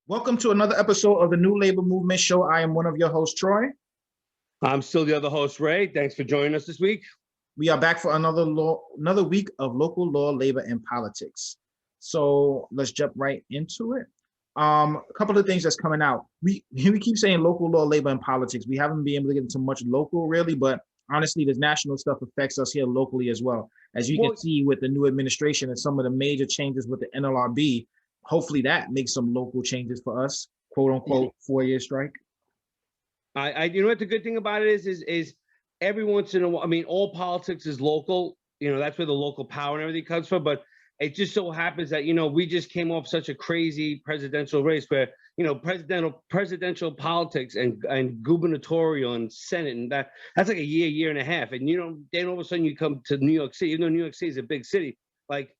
Welcome to another episode of the New Labor Movement Show. I am one of your hosts, Troy. I'm still the other host, Ray. Thanks for joining us this week. We are back for another week of local law, labor, and politics. So let's jump right into it. A couple of things that's coming out. We keep saying local law, labor, and politics. We haven't been able to get into much local really, but honestly, this national stuff affects us here locally as well. As you can see with the new administration and some of the major changes with the NLRB, hopefully that makes some local changes for us, quote unquote, 4-year strike. You know what the good thing about it is every once in a while, I mean, all politics is local, you know, that's where the local power and everything comes from. But it just so happens that, you know, we just came off such a crazy presidential race where, you know, presidential politics and gubernatorial and Senate, and that's like a year and a half. And, you know, then all of a sudden you come to New York City, even though New York City is a big city, like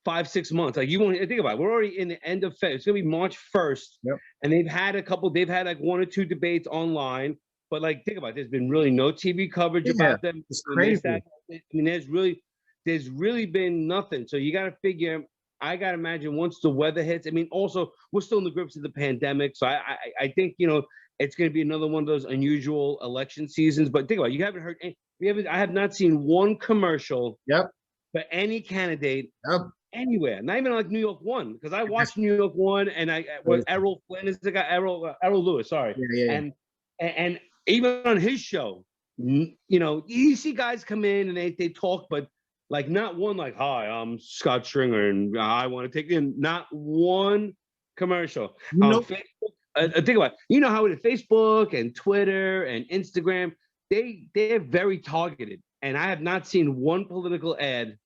5-6 months. Like, you won't think about it. We're already in the end of February. It's gonna be March 1st. Yep. And they've had like 1 or 2 debates online. But like, think about it, there's been really no TV coverage about them. It's crazy. I mean, there's really been nothing. So you gotta figure, I gotta imagine once the weather hits, I mean, also we're still in the grips of the pandemic. So I think, you know, it's gonna be another one of those unusual election seasons. But think about it, you haven't heard I have not seen one commercial for any candidate anywhere, not even like New York One, because I watched New York One and Errol Flynn is the guy, Errol Lewis, sorry. And even on his show, you know, you see guys come in and they talk, but like not one like, hi, I'm Scott Stringer and I want to take in, not one commercial. Facebook, think about it. You know how it is, Facebook and Twitter and Instagram, they're very targeted. And I have not seen one political ad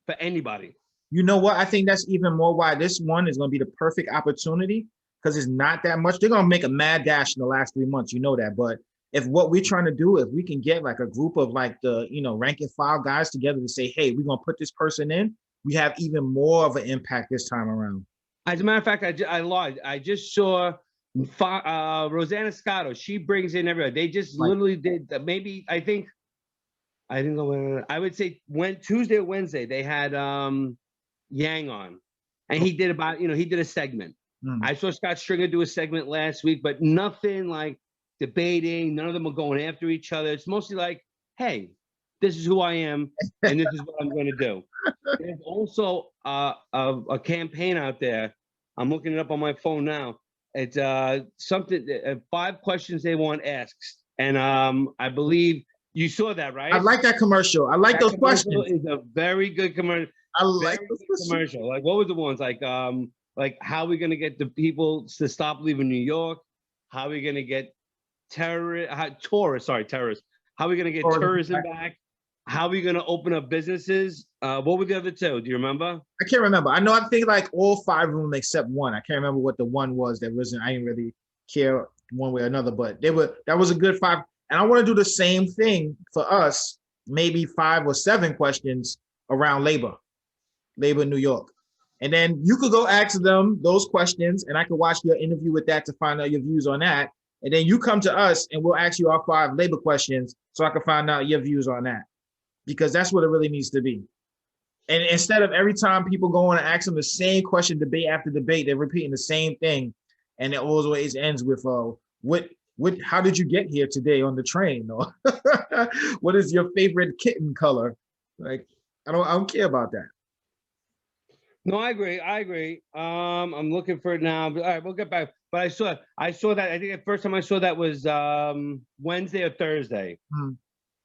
for anybody. You know what? I think that's even more why this one is going to be the perfect opportunity, because it's not that much. They're going to make a mad dash in the last 3 months. You know that. But if what we're trying to do, if we can get like a group of like the, you know, rank and file guys together to say, hey, we're going to put this person in, we have even more of an impact this time around. As a matter of fact, I lied. I just saw Rosanna Scotto. She brings in everybody. They just literally did maybe, I think, I didn't know. I would say Tuesday or Wednesday, they had Yang on, and he did a segment. I saw Scott Stringer do a segment last week, but nothing like debating. None of them are going after each other. It's mostly like, hey, this is who I am, and this is what I'm going to do. There's also a campaign out there. I'm looking it up on my phone now. It's something 5 questions they want asked, and I believe you saw that, right? I like that commercial. I like those questions. It's a very good commercial. I like those commercial. Like, what were the ones like how are we gonna get the people to stop leaving New York? How are we gonna get terrorists? How are we gonna get tourism back? How are we gonna open up businesses? What were the other 2? Do you remember? I can't remember. I know. I think like all 5 of them except one. I can't remember what the one was. That wasn't. I didn't really care one way or another. But that was a good 5. And I want to do the same thing for us. Maybe 5 or 7 questions around labor in New York. And then you could go ask them those questions, and I could watch your interview with that to find out your views on that. And then you come to us and we'll ask you our 5 labor questions so I can find out your views on that. Because that's what it really needs to be. And instead of every time people go on and ask them the same question, debate after debate, they're repeating the same thing. And it always ends with, how did you get here today on the train? Or what is your favorite kitten color? Like, I don't care about that. No, I agree. I'm looking for it now. But all right, we'll get back. But I saw that. I think the first time I saw that was Wednesday or Thursday.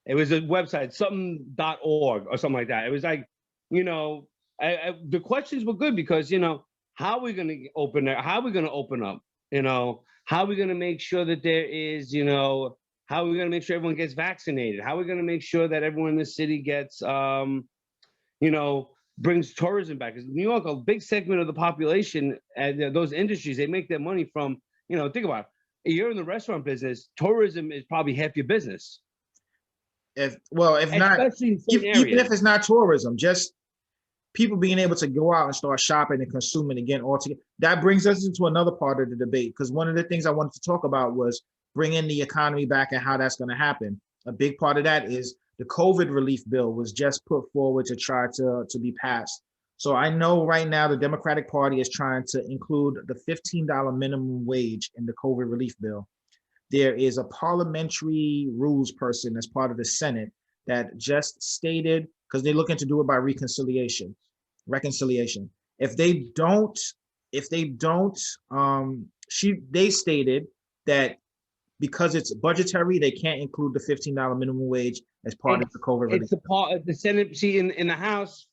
It was a website, something.org or something like that. It was like, you know, the questions were good because, you know, how are we going to open it? How are we going to open up? You know, how are we going to make sure that there is, you know, how are we going to make sure everyone gets vaccinated? How are we going to make sure that everyone in the city gets, you know, brings tourism back? Because New York, a big segment of the population and those industries, they make their money from, you know, think about it. You're in the restaurant business, tourism is probably half your business. If not, even if it's not tourism, just people being able to go out and start shopping and consuming again altogether. That brings us into another part of the debate, because one of the things I wanted to talk about was bringing the economy back and how that's going to happen. a big part of that is the COVID relief bill was just put forward to try to be passed. So I know right now the Democratic Party is trying to include the $15 minimum wage in the COVID relief bill. There is a parliamentary rules person that's part of the Senate that just stated, because they're looking to do it by reconciliation. If they don't, they stated that because it's budgetary, they can't include the $15 minimum wage as part of the COVID relief. It's the part of the Senate. See, in the House,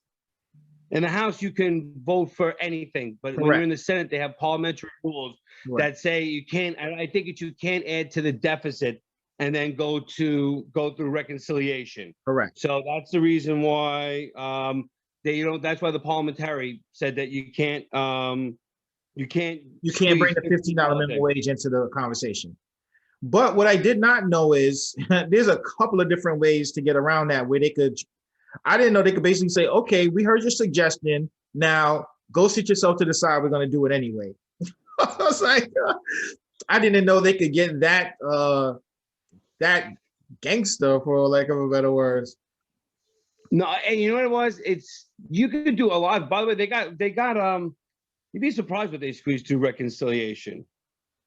you can vote for anything, but when you're in the Senate, they have parliamentary rules that say you can't. I think you can't add to the deficit and then go through reconciliation. Correct. So that's the reason why that's why the parliamentary said that you can't bring the $15 minimum wage into the conversation. But what I did not know is there's a couple of different ways to get around that where I didn't know they could basically say, okay, we heard your suggestion. Now go sit yourself to the side. We're going to do it anyway. I was like, I didn't know they could get that gangster, for lack of a better words. No, and you know what it was? You could do a lot. By the way, they got you'd be surprised what they squeezed through reconciliation.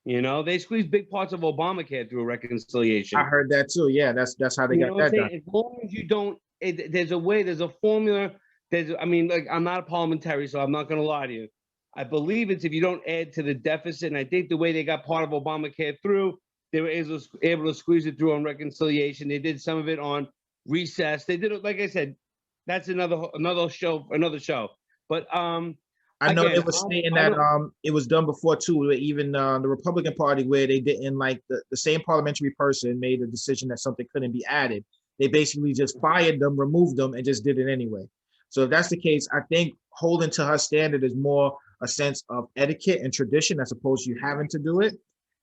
You know, they squeezed big parts of Obamacare through reconciliation. I heard that too. Yeah, that's how they got that done. As long as you don't, there's a way, there's a formula. I'm not a parliamentary, so I'm not going to lie to you. I believe it's if you don't add to the deficit, and I think the way they got part of Obamacare through, they were able to squeeze it through on reconciliation. They did some of it on recess. They did it, like I said, that's another show. But I know they were saying that it was done before too. Even the Republican Party, where they didn't like the same parliamentary person made a decision that something couldn't be added. They basically just fired them, removed them, and just did it anyway. So if that's the case, I think holding to her standard is more a sense of etiquette and tradition as opposed to you having to do it.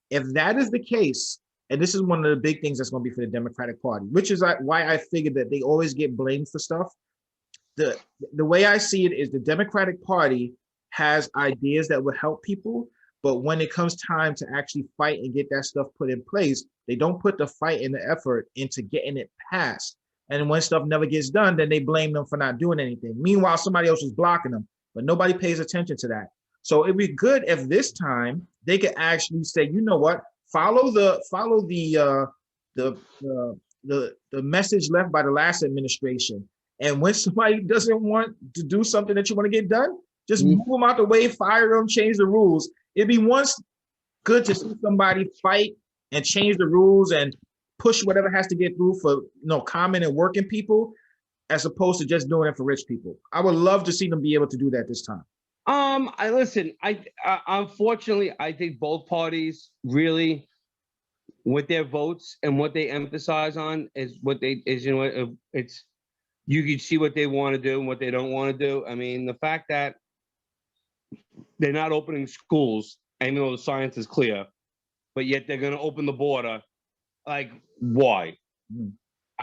If that is the case, and this is one of the big things that's going to be for the Democratic Party, which is why I figured that they always get blamed for stuff. The way I see it is the Democratic Party has ideas that would help people, but when it comes time to actually fight and get that stuff put in place, they don't put the fight and the effort into getting it passed. And when stuff never gets done, then they blame them for not doing anything. Meanwhile, somebody else is blocking them, but nobody pays attention to that. So it'd be good if this time they could actually say, you know what, follow the message left by the last administration. And when somebody doesn't want to do something that you want to get done, just move them out the way, fire them, change the rules. It'd be once good to see somebody fight and change the rules and push whatever has to get through for common and working people, as opposed to just doing it for rich people. I would love to see them be able to do that this time. Unfortunately, I think both parties really, with their votes and what they emphasize on is you can see what they want to do and what they don't want to do. I mean, the fact that they're not opening schools, even though the science is clear, but yet they're going to open the border. Like, why?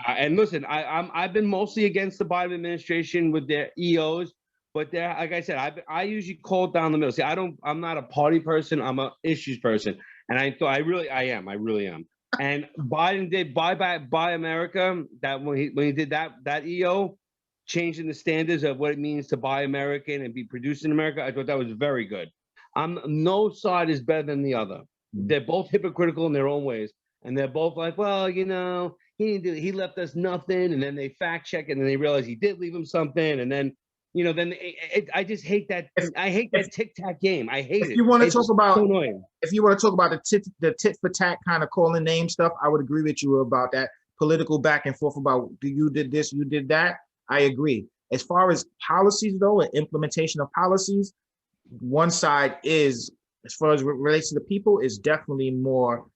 And listen, I've been mostly against the Biden administration with their EOs, but like I said, I usually call it down the middle. See, I'm not a party person. I'm a issues person, and I really am. And Biden did Buy America. That when he did that EO, changing the standards of what it means to buy American and be produced in America, I thought that was very good. No side is better than the other. They're both hypocritical in their own ways, and they're both like, well, he left us nothing, and then they fact check, and then they realize he did leave them something, and then I just hate that. I hate that tic-tac game. I hate it. If you want to talk about the tit for tat kind of calling name stuff, I would agree with you about that political back and forth about you did this, you did that. I agree. As far as policies though, and implementation of policies, one side is, as far as it relates to the people, is definitely more,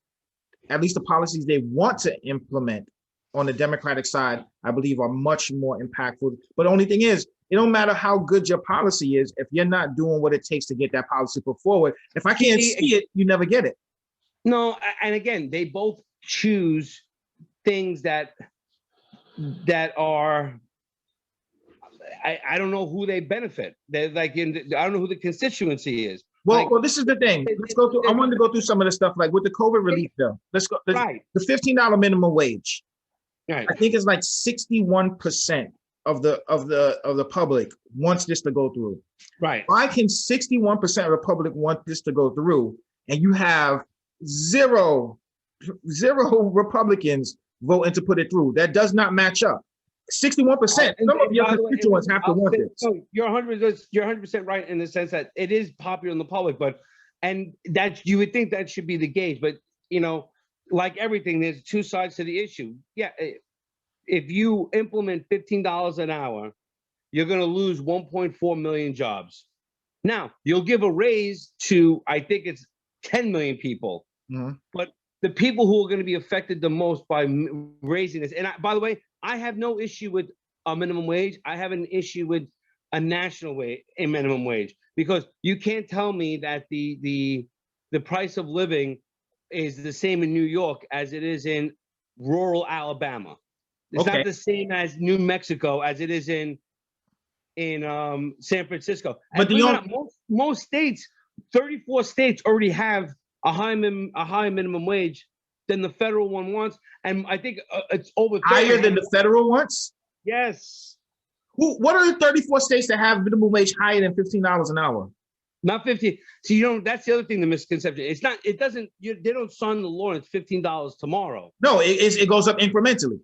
at least the policies they want to implement on the Democratic side, I believe are much more impactful. But the only thing is, it don't matter how good your policy is, if you're not doing what it takes to get that policy put forward. If I can't see it, you never get it. No, and again, they both choose things that are, I don't know who they benefit. They're like, I don't know who the constituency is. Well, this is the thing. Let's go through. I wanted to go through some of the stuff, like with the COVID relief bill. Let's go. Right. The $15 minimum wage. Right. I think it's like 61% of the public wants this to go through. Right. Why can 61% of the public want this to go through, and you have zero Republicans voting to put it through? That does not match up. 61%. Some of your by the way, constituents have to want this. No, you're 100% right in the sense that it is popular in the public, but and that you would think that should be the gauge, but you know, like everything, there's two sides to the issue. Yeah, if you implement $15 an hour, you're going to lose 1.4 million jobs. Now, you'll give a raise to, I think it's 10 million people, but the people who are going to be affected the most by raising this, and by the way, I have no issue with a minimum wage. I have an issue with a national wage, a minimum wage, because you can't tell me that the price of living is the same in New York as it is in rural Alabama. It's not the same as New Mexico as it is in San Francisco. But most states, 34 states already have a high minimum wage than the federal one wants, and I think it's over higher than the federal wants. Yes. What are the 34 states that have minimum wage higher than $15 an hour? Not 50. So you don't. That's the other thing. The misconception. It's not. It doesn't. They don't sign the law. And it's $15 tomorrow. No, it goes up incrementally.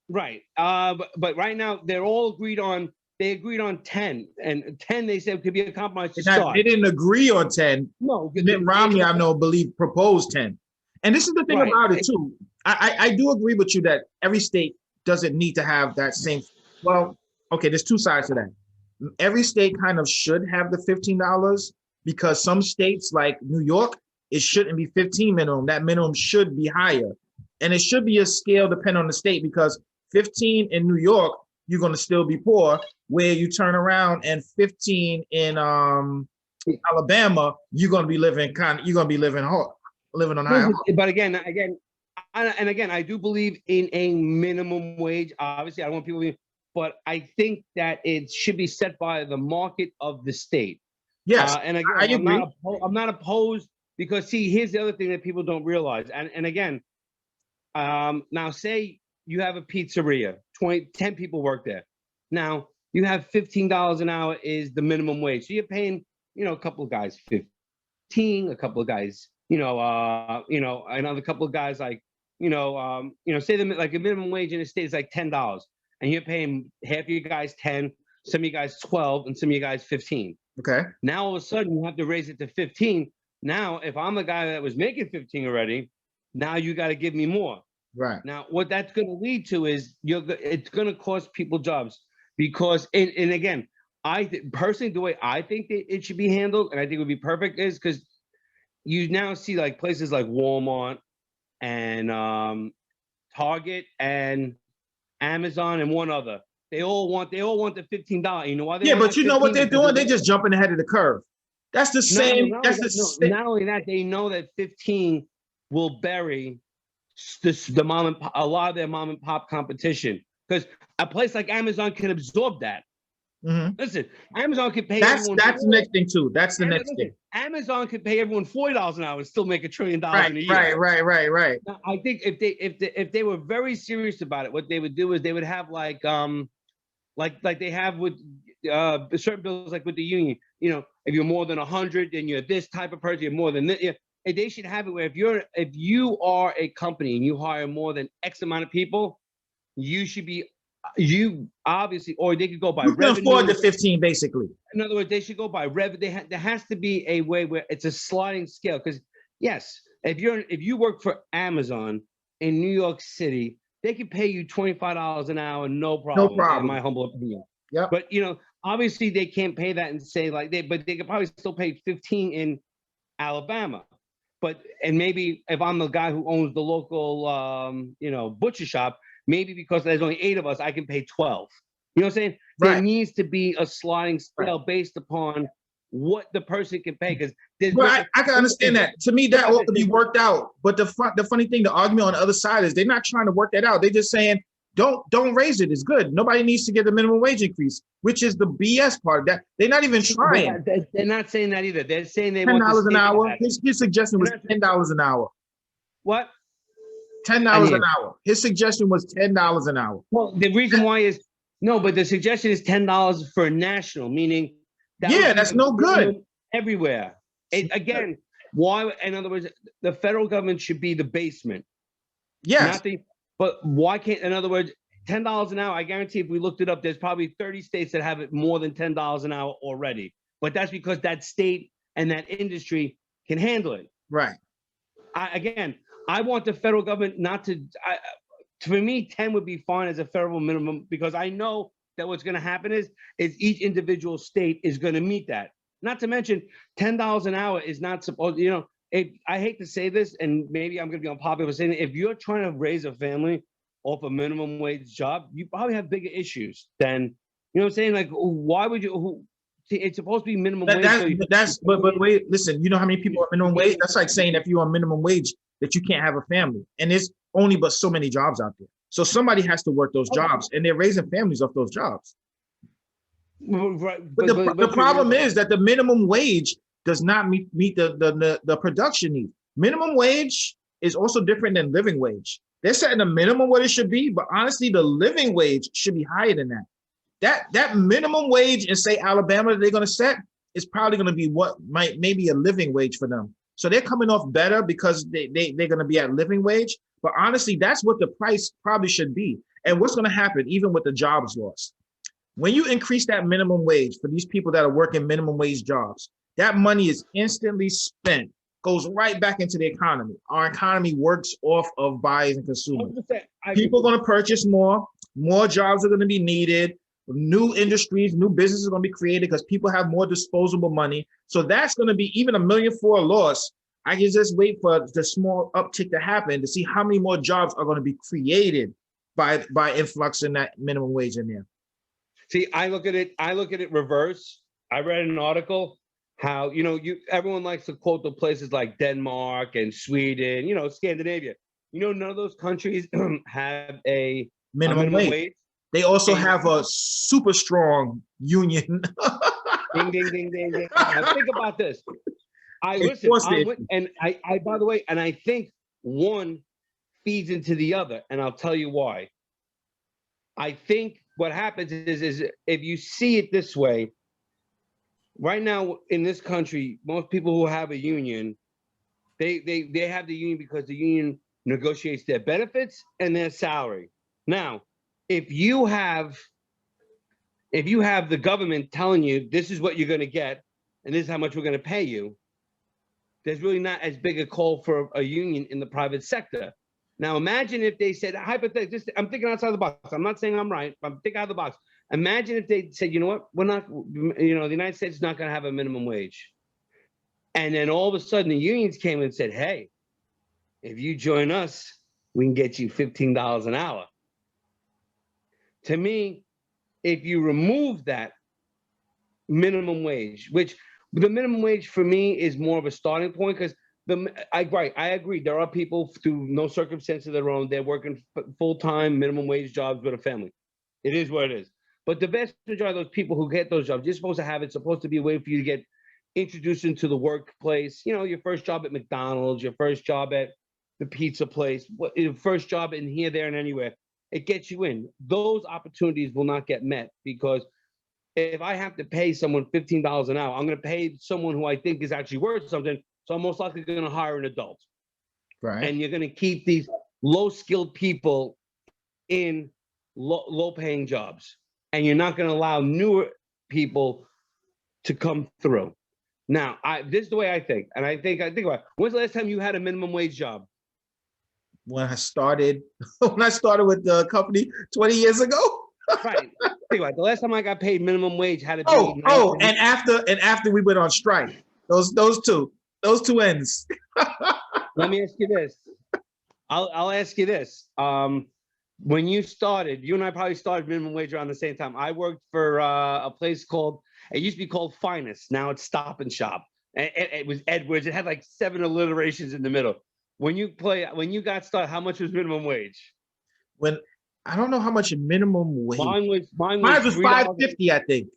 Right. But right now they're all agreed on. They agreed on 10, and 10 they said could be a compromise to start. They didn't agree on 10. No, Mitt Romney, I believe proposed 10. And this is the thing about it too. I do agree with you that every state doesn't need to have that same. Well, okay, there's two sides to that. Every state kind of should have the $15 because some states like New York, it shouldn't be 15 minimum. That minimum should be higher. And it should be a scale depending on the state because 15 in New York, you're going to still be poor, where you turn around and 15 in Alabama, you're going to be living on high. But again, I do believe in a minimum wage. Obviously, I don't want people but I think that it should be set by the market of the state. Yes, and again, I agree. I'm not opposed because see, here's the other thing that people don't realize. And again, now say you have a pizzeria, 10 people work there. Now you have $15 an hour is the minimum wage. So you're paying, a couple of guys 15, a couple of guys, another couple of guys like, say them like a minimum wage in the state is like $10. And you're paying half of you guys 10, some of you guys 12, and some of you guys 15. Okay. Now all of a sudden you have to raise it to 15. Now, if I'm the guy that was making 15 already, now you got to give me more. Right. Now, what that's going to lead to is it's going to cost people jobs because, and again, personally, the way I think that it should be handled, and I think it would be perfect, is because you now see like places like Walmart and Target and Amazon and one other. They all want the $15. You know why? Yeah, but you know what they're doing? They're just jumping ahead of the curve. That's the same. Not only that, they know that 15 will bury a lot of their mom and pop competition because a place like Amazon can absorb that. Mm-hmm. Listen, Amazon can pay. That's the next thing too. That's the next thing. Amazon could pay everyone $40 an hour and still make $1 trillion in a year. Right. Now, I think if they were very serious about it, what they would do is they would have like they have with certain bills, like with the union. If you're more than 100, then you're this type of person. You're more than this. They should have it where if you are a company and you hire more than X amount of people, you obviously, or they could go by revenue. You can afford the 15, basically. In other words, they should go by revenue. There has to be a way where it's a sliding scale. Because yes, if you work for Amazon in New York City, they can pay you $25 an hour, no problem. No problem. In my humble opinion. Yeah. But obviously they can't pay that and say but they could probably still pay 15 in Alabama. And maybe if I'm the guy who owns the local, butcher shop, maybe because there's only 8 of us, I can pay 12. You know what I'm saying? Right. There needs to be a sliding scale based upon what the person can pay. Because I can understand that. To me, that ought to be worked out. But the funny thing, the argument on the other side is they're not trying to work that out. They're just saying, don't raise it. It's good. Nobody needs to get the minimum wage increase, which is the BS part. That they're not even trying. They're not saying that either. They're saying they $10 want an hour. His suggestion was $10 an hour. What? $10 an hour. His suggestion was $10 an hour. Well, the reason why is no, but the suggestion is $10 for a national, meaning that Yeah, that's no good. Everywhere. Again, why? In other words, the federal government should be the basement. Yes. But why can't? In other words, $10 an hour. I guarantee, if we looked it up, there's probably 30 states that have it more than $10 an hour already. But that's because that state and that industry can handle it. Right. I want the federal government not to. For me, 10 would be fine as a federal minimum, because I know that what's going to happen is each individual state is going to meet that. Not to mention, $10 an hour is not supposed. I hate to say this, and maybe I'm going to be unpopular saying it, if you're trying to raise a family off a minimum wage job, you probably have bigger issues than, what I'm saying? Like, why would you? It's supposed to be minimum wage. But wait, listen, you know how many people are minimum wage? That's like saying if you're on minimum wage that you can't have a family. And there's only but so many jobs out there. So somebody has to work those jobs, and they're raising families off those jobs. Right. But the problem is that the minimum wage does not meet the production need. Minimum wage is also different than living wage. They're setting a minimum what it should be, but honestly, the living wage should be higher than that. That minimum wage in, say, Alabama that they're going to set is probably going to be what maybe a living wage for them. So they're coming off better because they're going to be at living wage. But honestly, that's what the price probably should be. And what's going to happen, even with the jobs loss, when you increase that minimum wage for these people that are working minimum wage jobs, that money is instantly spent, goes right back into the economy. Our economy works off of buyers and consumers. People are going to purchase more jobs are going to be needed. New industries, new businesses are going to be created because people have more disposable money. So that's going to be even $1 million for a loss. I can just wait for the small uptick to happen to see how many more jobs are going to be created by influx in that minimum wage in there. See, I look at it reverse. I read an article how, everyone likes to quote the places like Denmark and Sweden, Scandinavia. None of those countries have a minimum wage. They also have a super strong union. Ding, ding, ding, ding, ding. Now think about this. By the way, and I think one feeds into the other, and I'll tell you why. I think what happens is if you see it this way, right now in this country, most people who have a union, they have the union because the union negotiates their benefits and their salary. Now, if you have the government telling you this is what you're going to get and this is how much we're going to pay you, there's really not as big a call for a union in the private sector. Now, imagine if they said, hypothetically, I'm thinking outside the box. I'm not saying I'm right, but I'm thinking out of the box. Imagine if they said, you know what, we're not, the United States is not going to have a minimum wage. And then all of a sudden the unions came and said, hey, if you join us, we can get you $15 an hour. To me, if you remove that minimum wage, which the minimum wage for me is more of a starting point, because I agree. There are people through no circumstance of their own, they're working full-time minimum wage jobs with a family. It is what it is. But the vast majority of those people who get those jobs, you're supposed to have it. It's supposed to be a way for you to get introduced into the workplace. Your first job at McDonald's, your first job at the pizza place, your first job in here, there, and anywhere. It gets you in. Those opportunities will not get met because if I have to pay someone $15 an hour, I'm going to pay someone who I think is actually worth something. So I'm most likely going to hire an adult. Right. And you're going to keep these low-skilled people in low-paying jobs. And you're not going to allow newer people to come through. Now, this is the way I think. And I think about it. When's the last time you had a minimum wage job? When I started with the company 20 years ago. Right. Think about it. The last time I got paid minimum wage had to be and after we went on strike. Those two ends. Let me ask you this. I'll ask you this. When you started, you and I probably started minimum wage around the same time. I worked for a place it used to be called Finest. Now it's Stop and Shop. It was Edwards. It had like 7 alliterations in the middle. When you got started, how much was minimum wage? When I don't know how much minimum wage. Mine was $5.50, I think.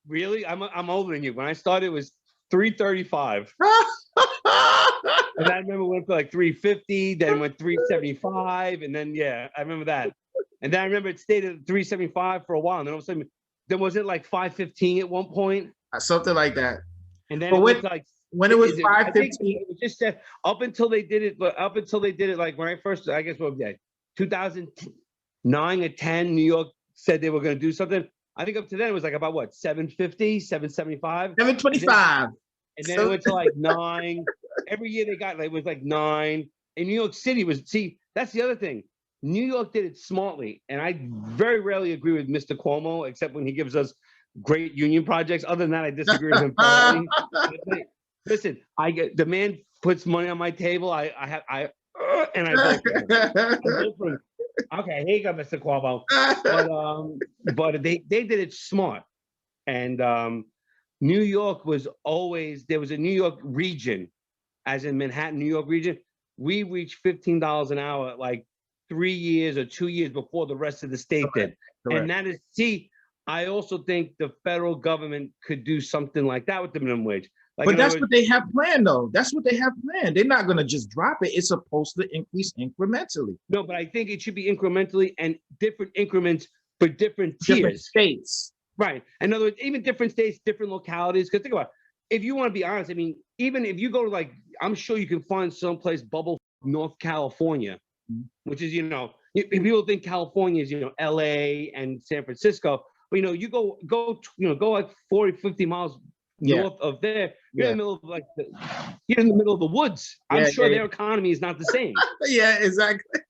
Really? I'm older than you. When I started, it was $3.35. And I remember it went for like 350, then it went 375, and then yeah, I remember that. And then I remember it stayed at 375 for a while, and then all of a sudden, then was it like 515 at one point? Something like that. And then But it when, was like when it was I think 515, it was just that up until they did it, but up until they did it, like when I first, I guess what was that, 2009 or 10, New York said they were going to do something. I think up to then it was like about what, 750, 775, 725. and then it went to like 9. Every year they got like, it was like 9. And New York City was, see, that's the other thing. New York did it smartly, and I very rarely agree with Mr. Cuomo, except when he gives us great union projects. Other than that, I disagree with him thoroughly. Listen, I get the man puts money on my table. I and I vote for him. I vote for him. Okay, here you go, Mr. Cuomo. But they did it smart, and New York was always, there was a New York region, as in Manhattan, New York region. We reached $15 an hour like 3 years or 2 years before the rest of the state did. Correct. And that is, see, I also think the federal government could do something like that with the minimum wage. Like, But that's what they have planned, though. That's what they have planned. They're not going to just drop it. It's supposed to increase incrementally. no, but I think it should be incrementally and different increments for different tiers. Different states. Right. In other words, even different states, different localities. Because think about it, if you want to be honest, I mean, even if you go to like, I'm sure you can find someplace bubble North California, which is, you know, people think California is, you know, LA and San Francisco. But, you know, you go like 40, 50 miles north of there, you're in the middle of like you're in the middle of the woods. I'm sure their economy is not the same. Yeah, exactly.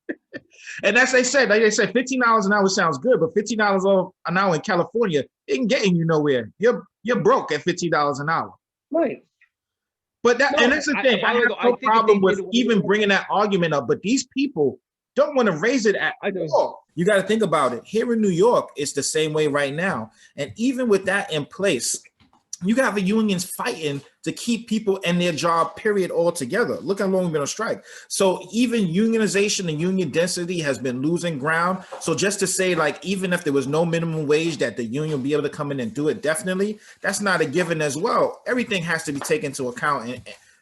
And as they said, like they said, $15 an hour sounds good, but $15 an hour in California isn't getting you nowhere. You're broke at $15 an hour. Right. But that, and that's the thing. I have no problem with even bringing that argument up, but these people don't want to raise it at all. You got to think about it. Here in New York, it's the same way right now. And even with that in place, you got the unions fighting to keep people in their job, period, altogether. Look how long we've been on strike. So even unionization and union density has been losing ground. So just to say, like, even if there was no minimum wage, that the union would be able to come in and do it, definitely, that's not a given as well. Everything has to be taken into account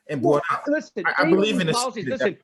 and brought out. Listen, I believe in this. Policies. Listen,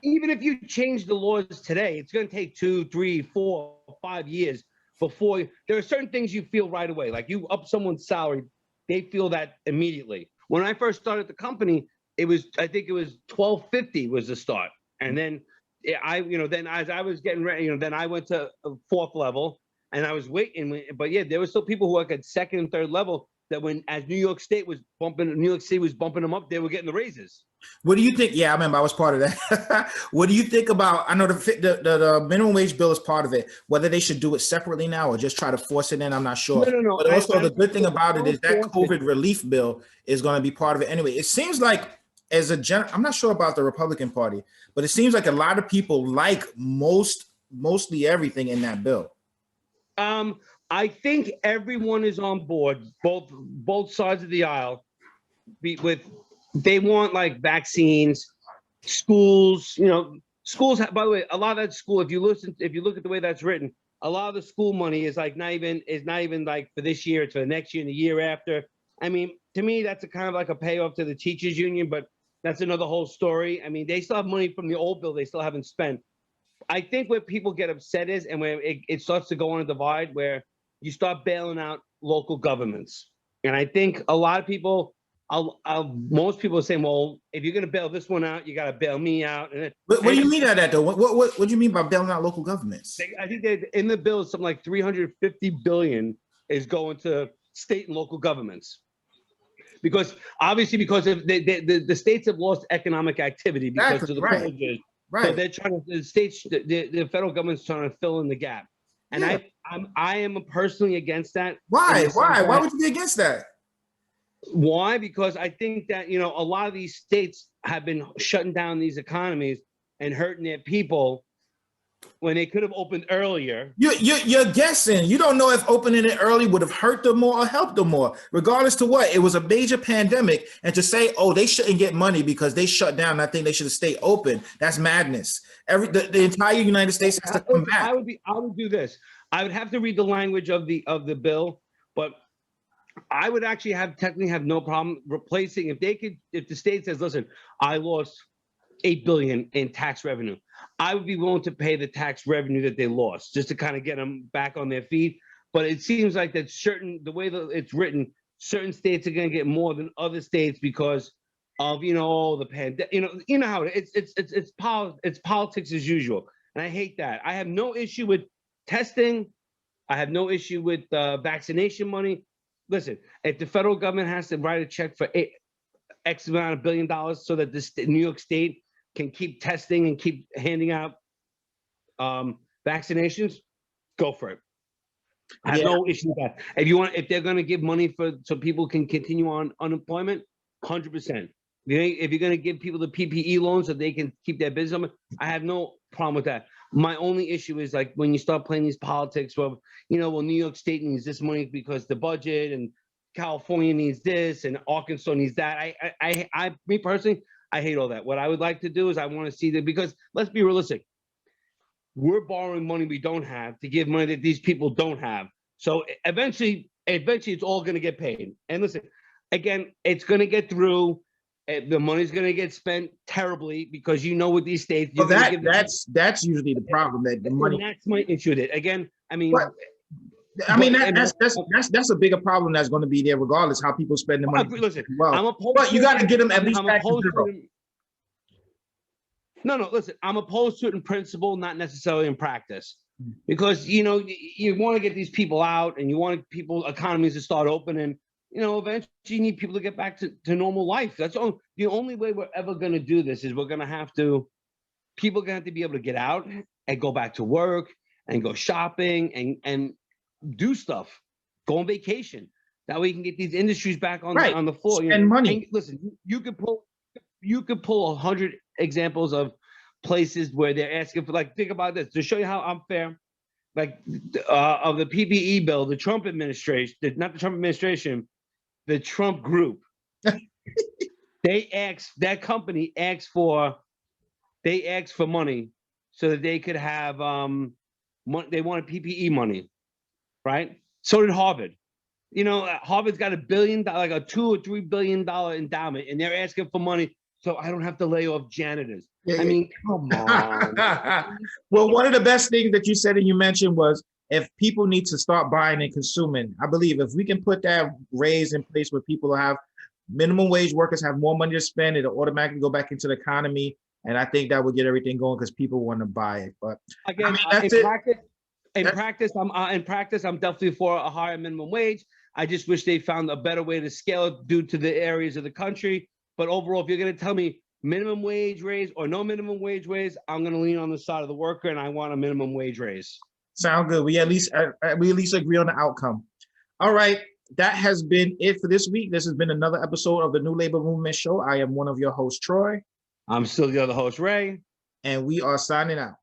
even if you change the laws today, it's going to take 2, 3, 4, 5 years before there are certain things you feel right away. Like you up someone's salary, they feel that immediately. When I first started the company, I think it was $12.50 was the start. And then then as I was getting ready, then I went to a 4th level and I was waiting. But yeah, there were still people who work at 2nd and 3rd level that as New York City was bumping them up, they were getting the raises. What do you think? Yeah, I remember I was part of that. What do you think about, I know the minimum wage bill is part of it, whether they should do it separately now or just try to force it in, I'm not sure. No. But also the good thing about it is that COVID relief bill is going to be part of it anyway. It seems like I'm not sure about the Republican Party, but it seems like a lot of people like mostly everything in that bill. I think everyone is on board, both sides of the aisle, they want like vaccines, schools, schools. By the way, a lot of that school, if you look at the way that's written, a lot of the school money is not even like for this year, it's for the next year and the year after. I mean, to me, that's a kind of like a payoff to the teachers union, but that's another whole story. I mean, they still have money from the old bill they still haven't spent. I think where people get upset is, and where it starts to go on a divide, where you start bailing out local governments. And I think a lot of people, most people are saying, well, if you're going to bail this one out, you got to bail me out. What do you mean by that, though? What do you mean by bailing out local governments? I think that in the bill, something like $350 billion is going to state and local governments. Because obviously, because of the states have lost economic activity because of the closures. Right. So they're trying to, the federal government's trying to fill in the gap. And I am personally against that. Why? Why would you be against that? Why? Because I think that, a lot of these states have been shutting down these economies and hurting their people when they could have opened earlier. You're guessing. You don't know if opening it early would have hurt them more or helped them more. Regardless to what, it was a major pandemic, and to say, oh, they shouldn't get money because they shut down, I think they should have stayed open. That's madness. The entire United States has to come back. I would do this. I would have to read the language of the bill, but I would actually technically have no problem replacing if the state says, listen, I lost 8 billion in tax revenue. I would be willing to pay the tax revenue that they lost just to kind of get them back on their feet. But it seems like that the way that it's written, certain states are going to get more than other states because of the pandemic. You know how it's politics as usual, and I hate that. I have no issue with testing. I have no issue with vaccination money. Listen, if the federal government has to write a check for X amount of $1 billion so that New York State can keep testing and keep handing out vaccinations, go for it. I have no issue with that. If they're going to give money so people can continue on unemployment, 100%. If you're going to give people the PPE loans so they can keep their business, I have no problem with that. My only issue is like when you start playing these politics, well, New York State needs this money because the budget, and California needs this, and Arkansas needs that. Me personally, I hate all that. What I would like to do is I want to see that, because let's be realistic. We're borrowing money we don't have to give money that these people don't have. So eventually it's all going to get paid. And listen, again, it's going to get through. The money's going to get spent terribly because with these states. Well, that's usually the problem, that the money. And that's my issue with it. Again, that's a bigger problem that's going to be there regardless how people spend the money. Listen, but you got to get them at least back to zero. No, listen, I'm opposed to it in principle, not necessarily in practice, because you want to get these people out, and you want economies to start opening. Eventually you need people to get back to normal life. That's the only way we're ever going to do this is people are going to have to be able to get out and go back to work and go shopping and do stuff, go on vacation. That way you can get these industries back on the floor. Spend money. And listen, you could pull 100 examples of places where they're asking for, like, think about this to show you how unfair, like of the PPE bill, the Trump administration, not the Trump administration, the Trump group. That company asked for money so that they could have they wanted PPE money, right? So did Harvard. Harvard's got $1 billion, like a $2 or $3 billion endowment, and they're asking for money so I don't have to lay off janitors. I mean, come on. Well, one of the best things that you said and you mentioned was, if people need to start buying and consuming, I believe if we can put that raise in place where people have minimum wage workers have more money to spend, it'll automatically go back into the economy. And I think that would get everything going because people want to buy it. But again, in practice, I'm definitely for a higher minimum wage. I just wish they found a better way to scale it due to the areas of the country. But overall, if you're going to tell me minimum wage raise or no minimum wage raise, I'm going to lean on the side of the worker, and I want a minimum wage raise. Sound good. We at least agree on the outcome. All right. That has been it for this week. This has been another episode of the New Labor Movement Show. I am one of your hosts, Troy. I'm still the other host, Ray. And we are signing out.